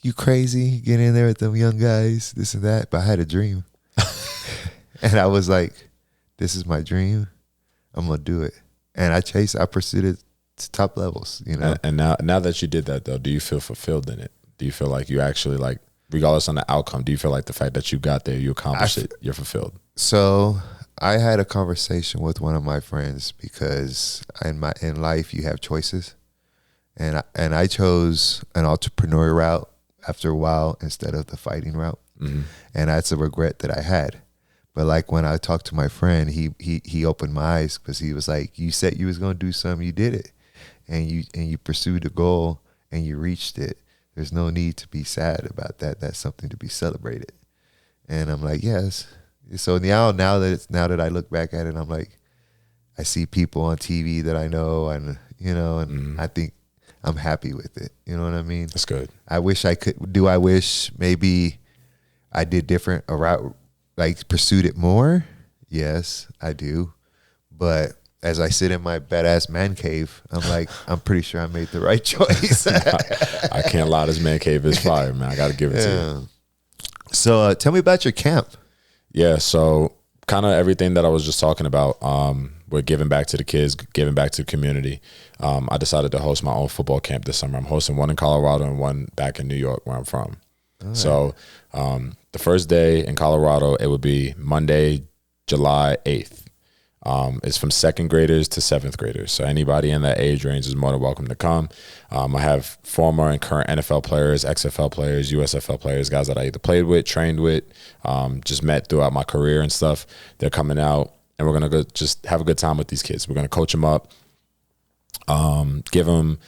you crazy, get in there with them young guys, this and that. But I had a dream. And I was like, this is my dream. I'm going to do it. And I pursued it to top levels, you know. And now that you did that, though, do you feel fulfilled in it? Do you feel like you actually, like, regardless on the outcome, do you feel like the fact that you got there, you accomplished it, you're fulfilled? So I had a conversation with one of my friends, because in life you have choices, and I chose an entrepreneurial route after a while instead of the fighting route, and that's a regret that I had. But like when I talked to my friend, he opened my eyes, because he was like, you said you was gonna do something, you did it, and you pursued a goal and you reached it. There's no need to be sad about that. That's something to be celebrated. And I'm like, yes. So now that I look back at it, I'm like, I see people on TV that I know, and I think I'm happy with it. You know what I mean? That's good. I wish I could. Do I wish maybe I did different, a route, like pursued it more? Yes, I do. But as I sit in my badass man cave, I'm like, I'm pretty sure I made the right choice. I can't lie. This man cave is fire, man. I got to give it to you. So tell me about your camp. Yeah, so kind of everything that I was just talking about, we're giving back to the kids, giving back to the community. I decided to host my own football camp this summer. I'm hosting one in Colorado and one back in New York, where I'm from. Right. So the first day in Colorado, it would be Monday, July 8th. It's from 2nd graders to 7th graders. So anybody in that age range is more than welcome to come. I have former and current NFL players, XFL players, USFL players, guys that I either played with, trained with, just met throughout my career and stuff. They're coming out, and we're going to go just have a good time with these kids. We're going to coach them up, give them,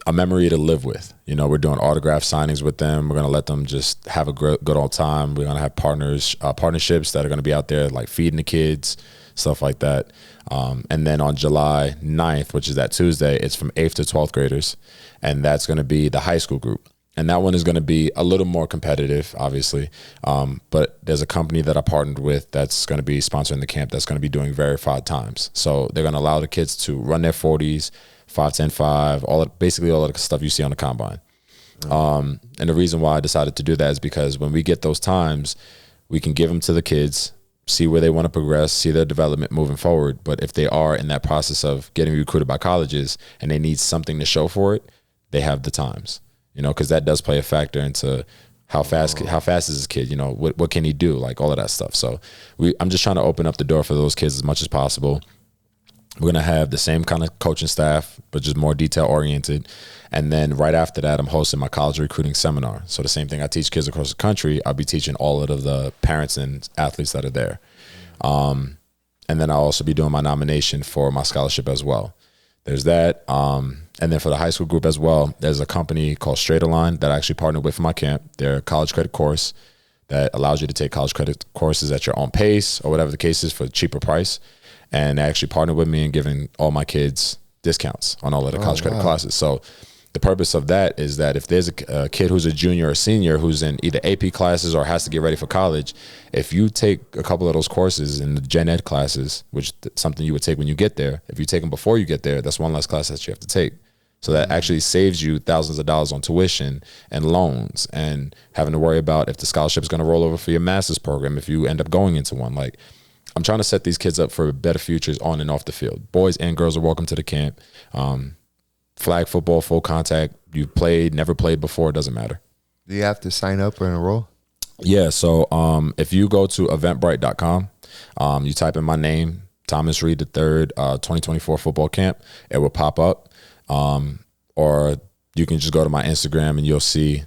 a memory to live with. We're doing autograph signings with them. We're going to let them just have a good old time. We're going to have partnerships that are going to be out there, like feeding the kids, stuff like that. And then on July 9th, which is that Tuesday, it's from 8th to 12th graders. And that's going to be the high school group. And that one is going to be a little more competitive, obviously. But there's a company that I partnered with that's going to be sponsoring the camp that's going to be doing verified times. So they're going to allow the kids to run their 40s, 5-10-5, basically all of the stuff you see on the combine. And the reason why I decided to do that is because when we get those times, we can give them to the kids, see where they want to progress, see their development moving forward. But if they are in that process of getting recruited by colleges and they need something to show for it, they have the times, because that does play a factor into how fast is this kid, what can he do, like all of that stuff. So I'm just trying to open up the door for those kids as much as possible. We're going to have the same kind of coaching staff, but just more detail oriented. And then right after that, I'm hosting my college recruiting seminar. So the same thing I teach kids across the country, I'll be teaching all of the parents and athletes that are there. And then I'll also be doing my nomination for my scholarship as well. There's that. And then for the high school group as well, there's a company called Straight Align that I actually partnered with for my camp. They're a college credit course that allows you to take college credit courses at your own pace or whatever the case is for a cheaper price. And they actually partnered with me in giving all my kids discounts on all of the college credit classes. So the purpose of that is that if there's a kid who's a junior or senior who's in either AP classes or has to get ready for college, if you take a couple of those courses in the gen ed classes, which is something you would take when you get there, if you take them before you get there, that's one less class that you have to take. So that actually saves you thousands of dollars on tuition and loans and having to worry about if the scholarship is going to roll over for your master's program if you end up going into one. Like, I'm trying to set these kids up for better futures on and off the field. Boys and girls are welcome to the camp. Flag football, full contact. You played, never played before, it doesn't matter. Do you have to sign up or enroll? Yeah, so if you go to eventbrite.com, you type in my name, Thomas Reed III, 2024 football camp, it will pop up. Or you can just go to my Instagram and you'll see,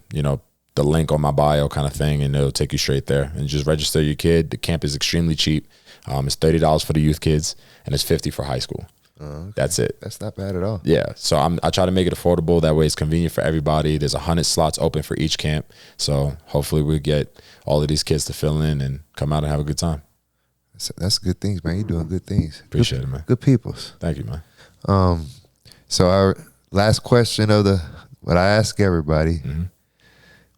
the link on my bio kind of thing, and it'll take you straight there. And just register your kid. The camp is extremely cheap. It's $30 for the youth kids, and it's $50 for high school. Okay. That's it. That's not bad at all. Yeah. So I try to make it affordable. That way it's convenient for everybody. There's 100 slots open for each camp. So hopefully we get all of these kids to fill in and come out and have a good time. That's good things, man. You're doing good things. Appreciate it, man. Good peoples. Thank you, man. So our last question of what I ask everybody,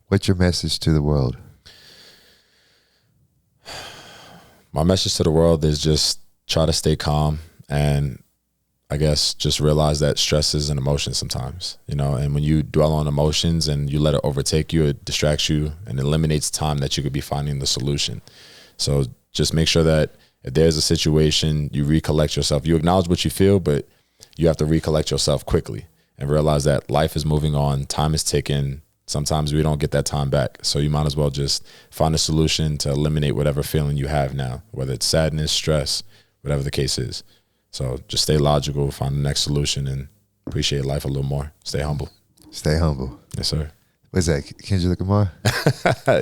what's your message to the world? My message to the world is just try to stay calm and I guess just realize that stress is an emotion sometimes, and when you dwell on emotions and you let it overtake you, it distracts you and eliminates time that you could be finding the solution. So just make sure that if there's a situation, you recollect yourself. You acknowledge what you feel, but you have to recollect yourself quickly and realize that life is moving on. Time is ticking. Sometimes we don't get that time back. So you might as well just find a solution to eliminate whatever feeling you have now, whether it's sadness, stress, whatever the case is. So just stay logical, find the next solution, and appreciate life a little more. Stay humble. Stay humble. Yes, sir. What's that, Kendrick Lamar?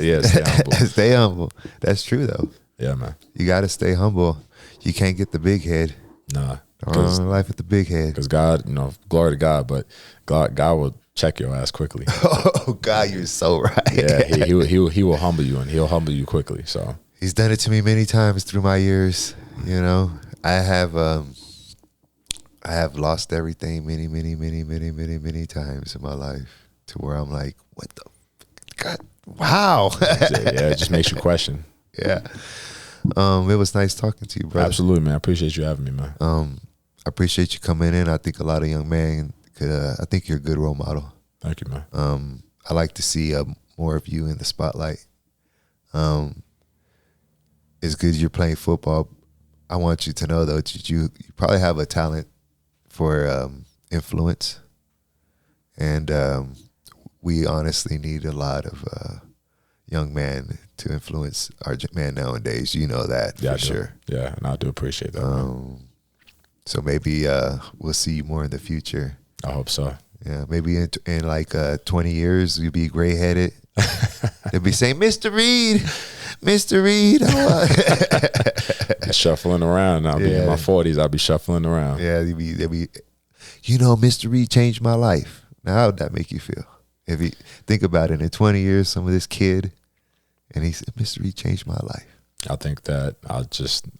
Yeah, stay humble. Stay humble. That's true, though. Yeah, man. You got to stay humble. You can't get the big head. Nah. Life with the big head. Because God, glory to God, but God will check your ass quickly. Oh God, you're so right. Yeah, he will humble you, and he'll humble you quickly. So he's done it to me many times through my years. You know, I have lost everything many times in my life to where I'm like, what the God, wow. Yeah, it just makes you question. Yeah. It was nice talking to you, brother. Absolutely, man. I appreciate you having me, man. I appreciate you coming in. I think a lot of young men could. I think you're a good role model. Thank you, man. I like to see more of you in the spotlight. As good as you're playing football, I want you to know though that you probably have a talent for influence, and we honestly need a lot of young men to influence our man nowadays. You know that for sure. Yeah, and I do appreciate that. So maybe we'll see you more in the future. I hope so. Yeah, maybe in like 20 years you'll be gray headed. They'll be saying, "Mr. Reed, Mr. Reed." Shuffling around. I'll be in my 40s. I'll be shuffling around. Yeah, they'll be. You know, Mr. Reed changed my life. Now, how would that make you feel? If you think about it, in 20 years, some of this kid, and he said, "Mr. Reed changed my life." I think that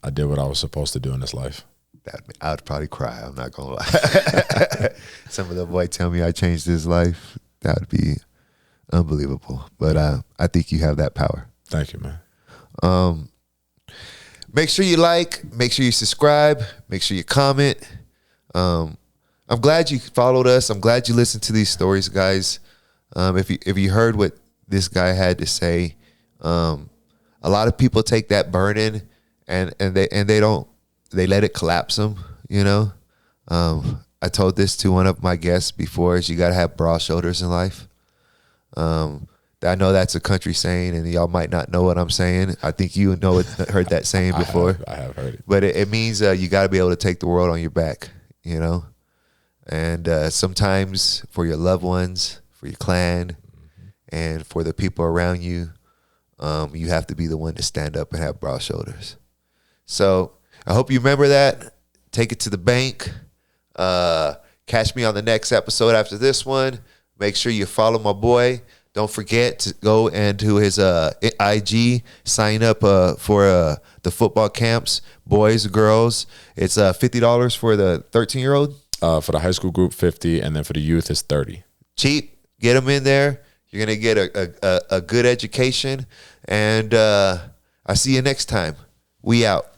I did what I was supposed to do in this life. I'd probably cry. I'm not gonna lie. Some of the boy tell me I changed his life. That would be unbelievable. But I think you have that power. Thank you, man. Make sure you like. Make sure you subscribe. Make sure you comment. I'm glad you followed us. I'm glad you listened to these stories, guys. If you heard what this guy had to say, a lot of people take that burden and they don't. They let it collapse them, you know. I told this to one of my guests before, is you got to have broad shoulders in life. I know that's a country saying, and y'all might not know what I'm saying. I think you know it, heard that saying before. I have heard it. But it means you got to be able to take the world on your back, you know. And sometimes for your loved ones, for your clan, and for the people around you, you have to be the one to stand up and have broad shoulders. So I hope you remember that. Take it to the bank. Catch me on the next episode after this one. Make sure you follow my boy. Don't forget to go into his IG. Sign up for the football camps, boys, girls. It's $50 for the 13-year-old. For the high school group, 50, and then for the youth, it's 30. Cheap. Get them in there. You're gonna get a good education. And I see you next time. We out.